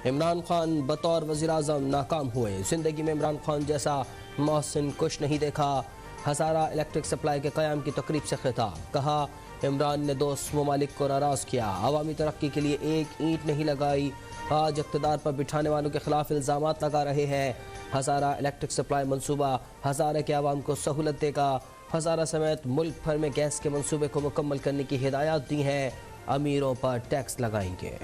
इमरान खान बतौर वज़ीर-ए-आज़म नाकाम हुए। ज़िंदगी में इमरान खान जैसा मोहसिन कुछ नहीं देखा। हज़ारा इलेक्ट्रिक सप्लाई के क़याम की तकरीब से खिताब। कहा, इमरान ने दोस्त ममालिक को नाराज़ किया, अवामी तरक्की के लिए एक ईंट नहीं लगाई। आज इक़्तिदार पर बिठाने वालों के खिलाफ इल्ज़ामात लगा रहे हैं। हज़ारा इलेक्ट्रिक सप्लाई मनसूबा हज़ारे के आवाम को सहूलत देगा। हज़ारा समेत मुल्क भर में गैस के मनसूबे को मुकम्मल करने की हिदायत दी हैं। अमीरों पर टैक्स लगाएंगे।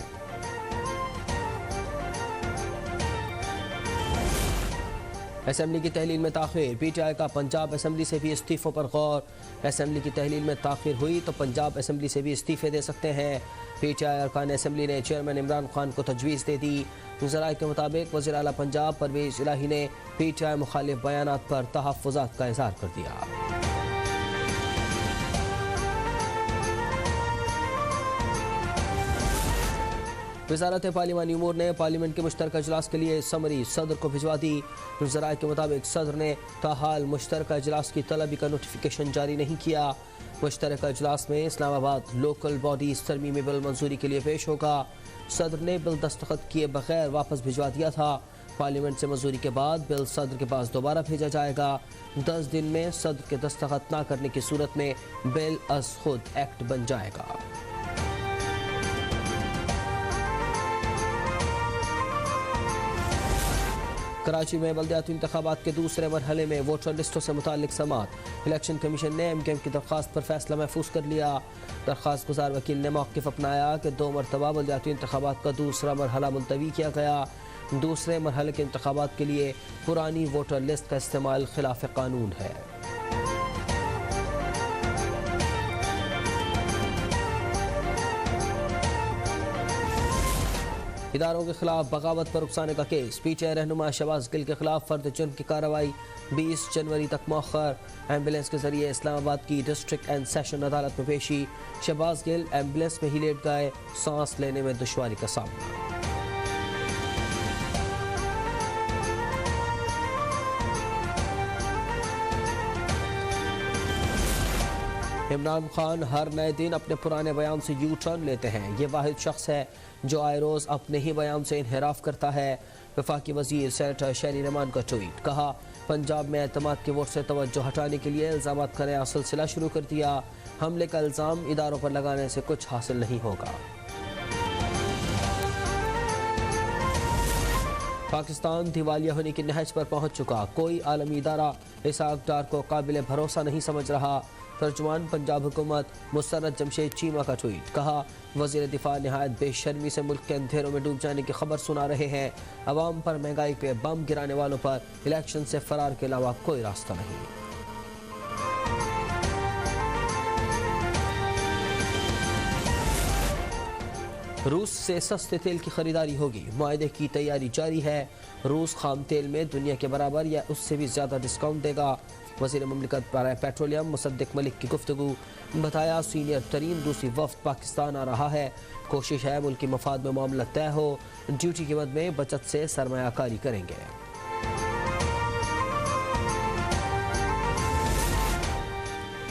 असम्बली की तहलील में ताख़ीर। PTI का पंजाब असम्बली से भी इस्तीफ़ों पर गौर। असम्बली की तहलील में ताख़ीर हुई तो पंजाब असम्बली से भी इस्तीफ़े दे सकते हैं। PTI अरकान असम्बली ने चेयरमैन इमरान खान को तजवीज़ दे दी। ज़राए के मुताबिक वज़ीर आला पंजाब परवेज़ इलाही ने PTI मुखालिफ बयानात पर तहफ़्फ़ुज़ात का इज़हार कर दिया। वज़ारत पार्लिमानी उमूर ने पार्लियामेंट के मुश्तरका इजलास के लिए समरी सदर को भिजवा दी। ज़राए के मुताबिक सदर ने ताहाल मुश्तरका इजलास की तलबी का नोटिफिकेशन जारी नहीं किया। मुश्तरका इजलास में इस्लामाबाद लोकल बॉडीज़ तरमीमी बिल मंजूरी के लिए पेश होगा। सदर ने बिल दस्तखत किए बगैर वापस भिजवा दिया था। पार्लियामेंट से मंजूरी के बाद बिल सदर के पास दोबारा भेजा जाएगा। 10 दिन में सदर के दस्तखत न करने की सूरत में बिल अज खुद एक्ट बन जाएगा। कराची में बल्दियाती इंतखाबात के दूसरे मरहले में वोटर लिस्टों से मुताल्लिक समात। इलेक्शन कमीशन ने MKM की दरख्वास्त पर फैसला महफूज कर लिया। दरख्वास्त गुजार वकील ने मौक़िफ़ अपनाया कि 2 मरतबा बल्दियाती इंतखाबात का दूसरा मरहला मुलतवी किया गया। दूसरे मरहले के इंतखाबात के लिए पुरानी वोटर लिस्ट का इस्तेमाल खिलाफ कानून है। इदारों के खिलाफ बगावत पर उकसाने का केस। PTI रहनुमा शहबाज गिल के खिलाफ फर्द जुर्म की कार्रवाई 20 जनवरी तक मौखर। एम्बुलेंस के जरिए इस्लामाबाद की डिस्ट्रिक्ट एंड सेशन अदालत में पेशी। शहबाज गिल एम्बुलेंस में ही लेट गए, सांस लेने में दुश्वारी का सामना। इमरान खान हर नए दिन अपने पुराने बयान से यू टर्न लेते हैं। ये वाहिद शख्स है जो आए रोज़ अपने ही बयान से इनहराफ करता है। वफाकी वज़ीर सेनेटर शहरी रहमान का ट्वीट। कहा, पंजाब में एतमाद के वोट से तवज्जो हटाने के लिए इल्ज़ामात का नया सिलसिला शुरू कर दिया। हमले का इल्ज़ाम इदारों पर लगाने से कुछ हासिल नहीं होगा। पाकिस्तान दिवालिया होने की नहज पर पहुँच चुका। कोई आलमी इदारा इसाक डार को काबिल भरोसा नहीं समझ रहा। तर्जुमान पंजाब हुकूमत मुसर्रत जमशेद चीमा का ट्वीट। कहा, वज़ीर दिफा नहायत बेशर्मी से मुल्क के अंधेरों में डूब जाने की खबर सुना रहे हैं। अवाम पर महंगाई पे बम गिराने वालों पर इलेक्शन से फरार के अलावा कोई रास्ता नहीं। रूस से सस्ते तेल की खरीदारी होगी। मुआहदे की तैयारी जारी है। रूस खाम तेल में दुनिया के बराबर या उससे भी ज़्यादा डिस्काउंट देगा। वज़ीर मुमलिकत पेट्रोलियम मुसद्दिक मलिक की गुफ्तगू। बताया, सीनियर तरीन रूसी वफ्द पाकिस्तान आ रहा है। कोशिश है मुल्क की मफाद में मामला तय हो। ड्यूटी की मद में बचत से सरमायाकारी करेंगे।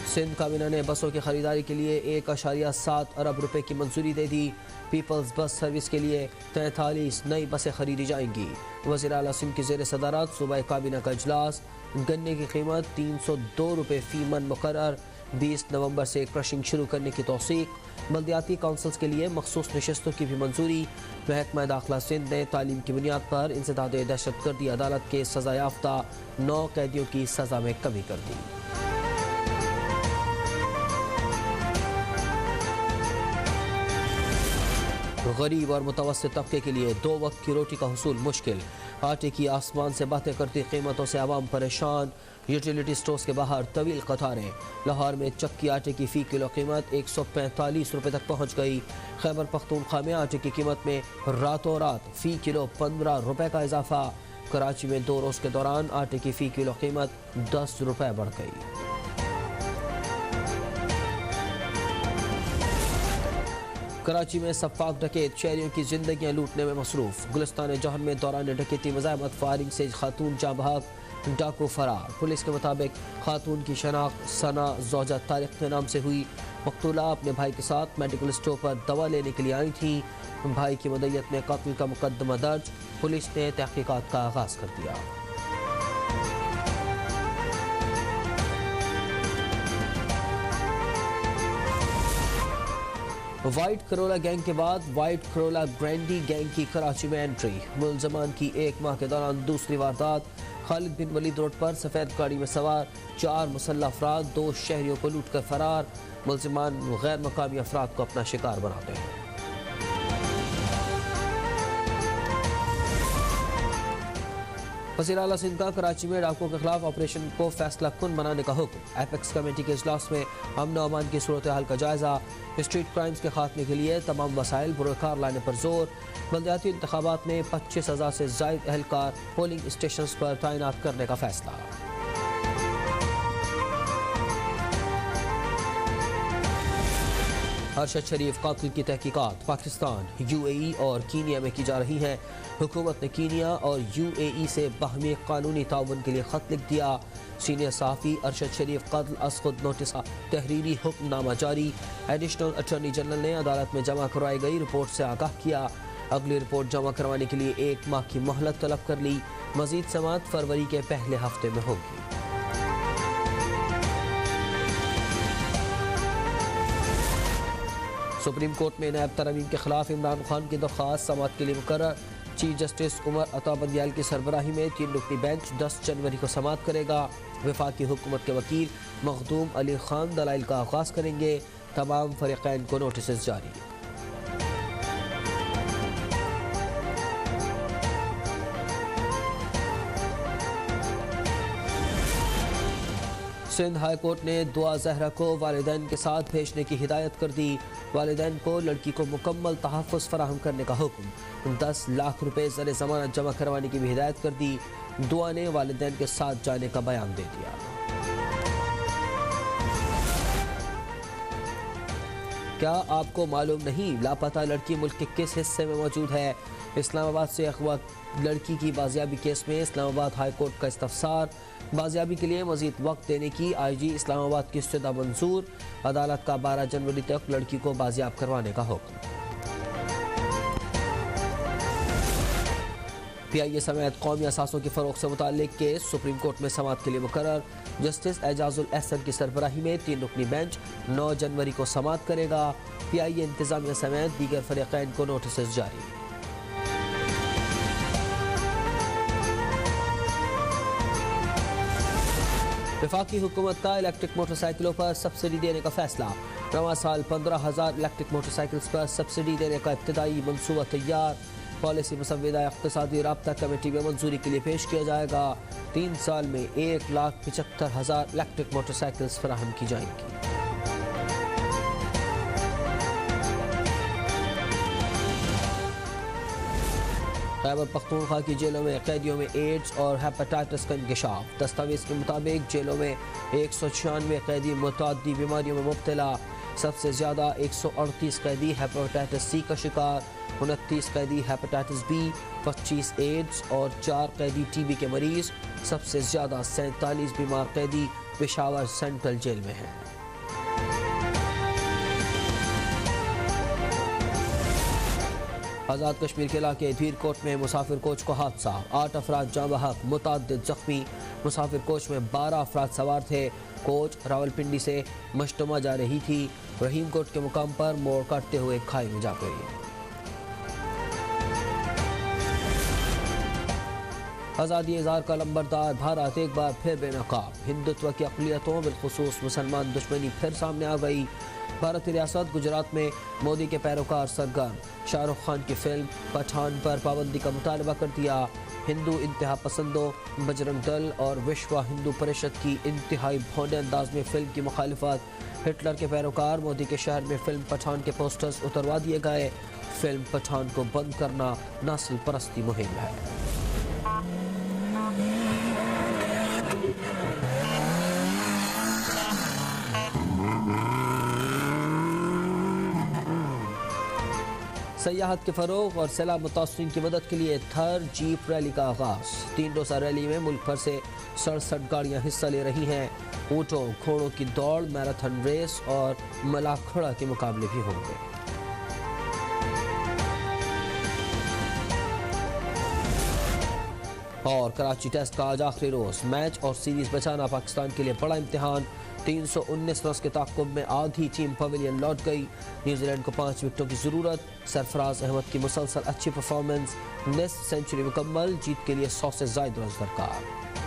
सिंध काबीना ने बसों की खरीदारी के लिए 1.7 अरब रुपए की मंजूरी दे दी। पीपल्स बस सर्विस के लिए 43 नई बसें खरीदी जाएंगी। वज़ीर आला सिंध की ज़ेर सदारत सूबाई काबीना का इजलास। गन्ने की कीमत 302 रुपये फी मन मुकर्रर। 20 नवंबर से क्रशिंग शुरू करने की तौसीक। बल्दियाती काउंसिल्स के लिए मखसूस नशस्तों की भी मंजूरी। महकमा दाखिला सिंध ने तालीम की बुनियाद पर इंसदाद दहशतगर्दी अदालत के सज़ा याफ्ता 9 कैदियों की सज़ा में कमी कर दी। गरीब और मुतवस्सित तबके के लिए 2 वक्त की रोटी का हुसूल मुश्किल। आटे की आसमान से बातें करती कीमतों से आवाम परेशान। यूटिलिटी स्टोर्स के बाहर तवील कतारें। लाहौर में चक्की आटे की फ़ी किलो कीमत 145 रुपये तक पहुँच गई। खैबर पख्तूनख्वा में आटे की कीमत में रातों रात फ़ी किलो 15 रुपये का इजाफा। कराची में 2 रोज़ के दौरान आटे की फ़ी किलो कीमत 10 रुपये बढ़ गई। कराची में सफाक डकैत शहरियों की जिंदगियां लूटने में मसरूफ। गुलिस्तान जौहर में दौरान डकैती मज़ाहमत फायरिंग से खातून जाँ बहक, डाकू फरार। पुलिस के मुताबिक खातून की शनाख्त सना ज़ौजा तारिक के नाम से हुई। मकतूला अपने भाई के साथ मेडिकल स्टोर पर दवा लेने के लिए आई थी। भाई की मदयत में कत्ल का मुकदमा दर्ज। पुलिस ने तहकीकात का आगाज़ कर दिया। वाइट करोला गैंग के बाद वाइट करोला ग्रैंडी गैंग की कराची में एंट्री। मुलजमान की एक माह के दौरान दूसरी वारदात। खालिद बिन वलीद रोड पर सफ़ेद गाड़ी में सवार 4 मुसल्लह अफराद 2 शहरियों को लूट कर फरार। मुलजमान गैर मकामी अफराद को अपना शिकार बनाते हैं। वज़ीर आला सिंध का कराची में डाकुओं के खिलाफ ऑपरेशन को फैसला कुन बनाने का हुक्म। एपेक्स कमेटी के इजलास में अमन और अमान की सूरत हाल का जायजा। स्ट्रीट क्राइम्स के खात्मे के लिए तमाम वसाइल बुरकार लाने पर जोर। बल्दियाती इंतखाबात में 25,000 से ज़ायद एहलकार पोलिंग स्टेशन पर तैनात करने का फैसला। अरशद शरीफ कातिल की तहकीकात पाकिस्तान, UAE और कीनिया में की जा रही हैं। हुकूमत ने कीनिया और UAE से बाहमी कानूनी ताउन के लिए खत लिख दिया। सीनियर सहाफ़ी अरशद शरीफ कत्ल अज़ खुद नोटिस तहरीरी हुक्मनामा जारी। एडिशनल अटॉर्नी जनरल ने अदालत में जमा करवाई गई रिपोर्ट से आगाह किया। अगली रिपोर्ट जमा करवाने के लिए 1 माह की मोहलत तलब कर ली। मज़ीद समाअत फरवरी के पहले हफ्ते में होगी। सुप्रीम कोर्ट में नायब तरमीम के खिलाफ इमरान खान की दरख्वास्त समाअत के लिए मुकर्रर। चीफ जस्टिस उमर अता बंदियाल की सरबराही में 3 रुकनी बेंच 10 जनवरी को समाअत करेगा। वफाकी हुकूमत के वकील मखदूम अली खान दलाइल का आगाज़ करेंगे। तमाम फरीक़ैन को नोटिस जारी। सिंध हाई कोर्ट ने दुआ जहरा को वालिदैन के साथ भेजने की हिदायत कर दी। वालिदैन को लड़की को मुकम्मल तहफ़्फ़ुज़ फराहम करने का हुक्म। 10 लाख रुपए ज़र ज़मानत जमा करवाने की भी हिदायत कर दी। दुआ ने वालिदैन के साथ जाने का बयान दे दिया। क्या आपको मालूम नहीं लापता लड़की मुल्क के किस हिस्से में मौजूद है? इस्लामाबाद से अगवा लड़की की बाजियाबी केस में इस्लामाबाद हाई कोर्ट का इस्तफसार। बाजियाबी के लिए मजीद वक्त देने की IG इस्लामाबाद की इस्तदा मंजूर। अदालत का 12 जनवरी तक लड़की को बाजियाब करवाने का हुक्म। PIA समेत कौमी असासों की फ़रोग़ से मुताल्लिक़ केस सुप्रीम कोर्ट में समाअत के लिए मुकर्रर। जस्टिस एजाजुल एहसन की सरबराही में 3 रुकनी बेंच 9 जनवरी को समाअत करेगा। PIA इंतज़ामिया समेत दीगर फरीक़ैन को नोटिस जारी। वफाकी हुकूमत का इलेक्ट्रिक मोटरसाइकिलों पर सब्सिडी देने का फैसला। रवां साल 15,000 इलेक्ट्रिक मोटरसाइकिल्स पर सब्सिडी देने का इब्तिदाई मनसूबा तैयार। पॉलिसी मुसव्विदा इक़्तिसादी राब्ता कमेटी में मंजूरी के लिए पेश किया जाएगा। 3 साल में 1,75,000 इलेक्ट्रिक मोटरसाइकिल्स फराहम की जाएंगी। खैबर पख्तूनख्वा की जेलों में कैदियों में एड्स और हेपेटाइटिस का इंकशाफ। दस्तावेज़ के मुताबिक जेलों में 196 कैदी मुतअद्दी बीमारियों में मुब्तला। सबसे ज़्यादा 138 कैदी हेपेटाइटिस C का शिकार, 29 कैदी हेपेटाइटिस B, 25 एड्स और 4 कैदी TB के मरीज़। सबसे ज़्यादा 47 बीमार कैदी पेशावर सेंट्रल जेल में हैं। आज़ाद कश्मीर के इलाके धीरकोट में मुसाफिर कोच को हादसा। 8 अफराद जाँ बहक, मुतअद्दिद जख्मी। मुसाफिर कोच में 12 अफराद सवार थे। कोच रावलपिंडी से मशतमा जा रही थी। रहीम कोट के मुकाम पर मोड़ काटते हुए खाई में जा गई। आज़ादी इज़हार का लंबरदार भारत एक बार फिर बेनकाब। हिंदुत्व की अक़लियतों बिलखुसूस मुसलमान दुश्मनी फिर सामने आ गई। भारतीय रियासत गुजरात में मोदी के पैरोकार सरगर्म। शाहरुख खान की फिल्म पठान पर पाबंदी का मुतालबा कर दिया। हिंदू इंतहा पसंदों, बजरंग दल और विश्व हिंदू परिषद की इंतहाई भौंडे अंदाज में फिल्म की मुखालिफत। हिटलर के पैरोकार मोदी के शहर में फिल्म पठान के पोस्टर्स उतरवा दिए गए। फिल्म पठान को बंद करना नस्ल परस्ती मुहिम है। सयाहत के फ़रोग और सैलाब मुतासरीन की मदद के लिए थर जीप रैली का आगाज़। 3 रोज़ा रैली में मुल्क भर से 67 गाड़ियाँ हिस्सा ले रही हैं। ऊँटों घोड़ों की दौड़, मैराथन रेस और मलाखड़ा के मुकाबले भी होंगे। और कराची टेस्ट का आज आखिरी रोज, मैच और सीरीज बचाना पाकिस्तान के लिए बड़ा इम्तिहान। 319 रन के ताक़ुब में आधी टीम पवेलियन लौट गई। न्यूजीलैंड को 5 विकेटों की ज़रूरत। सरफराज अहमद की मुसलसल अच्छी परफॉर्मेंस, नेस्ट सेंचुरी मुकम्मल। जीत के लिए 100 से ज़ायद रन दरकार।